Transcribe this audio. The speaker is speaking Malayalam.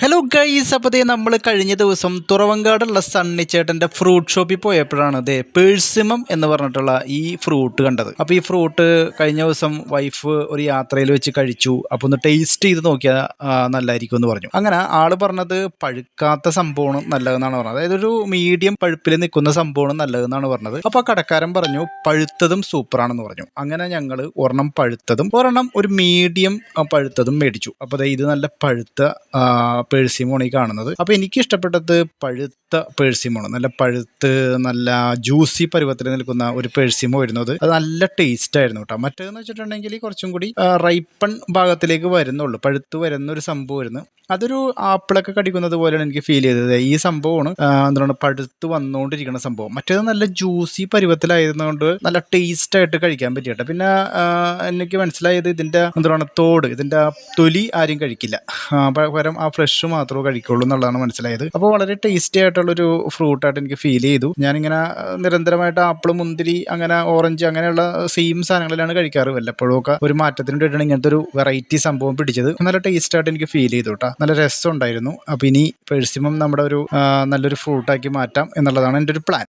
ഹലോ ഗൈസ്, അപ്പോൾ ദേ നമ്മൾ കഴിഞ്ഞ ദിവസം തുറവങ്കാടുള്ള സണ്ണിച്ചേട്ടൻ്റെ ഫ്രൂട്ട് ഷോപ്പിൽ പോയപ്പോഴാണ് ദേ പേഴ്സിമം എന്ന് പറഞ്ഞിട്ടുള്ള ഈ ഫ്രൂട്ട് കണ്ടത്. അപ്പോൾ ഈ ഫ്രൂട്ട് കഴിഞ്ഞ ദിവസം വൈഫ് ഒരു യാത്രയിൽ വെച്ച് കഴിച്ചു. അപ്പോൾ ഒന്ന് ടേസ്റ്റ് ചെയ്ത് നോക്കിയാൽ നല്ലതായിരിക്കും എന്ന് പറഞ്ഞു. അങ്ങനെ ആള് പറഞ്ഞത് പഴുക്കാത്ത സംഭവമാണ് നല്ലതെന്നാണ് പറഞ്ഞത്. അതായത് ഒരു മീഡിയം പഴുപ്പിൽ നിൽക്കുന്ന സംഭവമാണ് നല്ലതെന്നാണ് പറഞ്ഞത്. അപ്പോൾ ആ കടക്കാരൻ പറഞ്ഞു പഴുത്തതും സൂപ്പറാണെന്ന് പറഞ്ഞു. അങ്ങനെ ഞങ്ങൾ ഒരെണ്ണം പഴുത്തതും ഒരെണ്ണം ഒരു മീഡിയം പഴുത്തതും മേടിച്ചു. അപ്പോൾ ഇത് നല്ല പഴുത്ത പേഴ്സിമോണ് ഈ കാണുന്നത്. അപ്പോൾ എനിക്ക് ഇഷ്ടപ്പെട്ടത് പഴുത്ത പേഴ്സിമോണ്. നല്ല പഴുത്ത് നല്ല ജ്യൂസി പരുവത്തിൽ നിൽക്കുന്ന ഒരു പേഴ്സിമോ വരുന്നത്. അത് നല്ല ടേസ്റ്റ് ആയിരുന്നു കേട്ടോ. മറ്റേതെന്ന് വെച്ചിട്ടുണ്ടെങ്കിൽ കുറച്ചും കൂടി റൈപ്പൺ ഭാഗത്തിലേക്ക് വരുന്നുള്ളൂ, പഴുത്ത് വരുന്ന ഒരു സംഭവം വരുന്നു. അതൊരു ആപ്പിളൊക്കെ കടിക്കുന്നത് പോലെയാണ് എനിക്ക് ഫീൽ ചെയ്തത്. ഈ സംഭവമാണ് എന്താണ് പഴുത്ത് വന്നുകൊണ്ടിരിക്കുന്ന സംഭവം. മറ്റേത് നല്ല ജ്യൂസി പരുവത്തിലായിരുന്നുകൊണ്ട് നല്ല ടേസ്റ്റ് ആയിട്ട് കഴിക്കാൻ പറ്റിയിട്ട്. പിന്നെ എനിക്ക് മനസ്സിലായത് ഇതിൻ്റെ എന്താണ് തോട്, ഇതിൻ്റെ തൊലി ആരും കഴിക്കില്ല, പകരം ആ ഫ്രഷ് മാത്രമേ കഴിക്കുള്ളൂ എന്നുള്ളതാണ് മനസ്സിലായത്. അപ്പോൾ വളരെ ടേസ്റ്റി ആയിട്ടുള്ളൊരു ഫ്രൂട്ടായിട്ട് എനിക്ക് ഫീൽ ചെയ്തു. ഞാനിങ്ങനെ നിരന്തരമായിട്ട് ആപ്പിൾ, മുന്തിരി, അങ്ങനെ ഓറഞ്ച്, അങ്ങനെയുള്ള സെയിം സാധനങ്ങളിലാണ് കഴിക്കാറ്. വല്ലപ്പോഴും ഒക്കെ ഒരു മാറ്റത്തിന് വേണ്ടിയിട്ടാണ് ഇങ്ങനത്തെ ഒരു വെറൈറ്റി സംഭവം പിടിച്ചത്. നല്ല ടേസ്റ്റ് ആയിട്ട് എനിക്ക് ഫീൽ ചെയ്തു കേട്ടോ. നല്ല രസം ഉണ്ടായിരുന്നു. അപ്പോൾ ഇനി പേഴ്സിമം നമ്മുടെ ഒരു നല്ലൊരു ഫ്രൂട്ടാക്കി മാറ്റാം എന്നുള്ളതാണ് എൻ്റെ ഒരു പ്ലാൻ.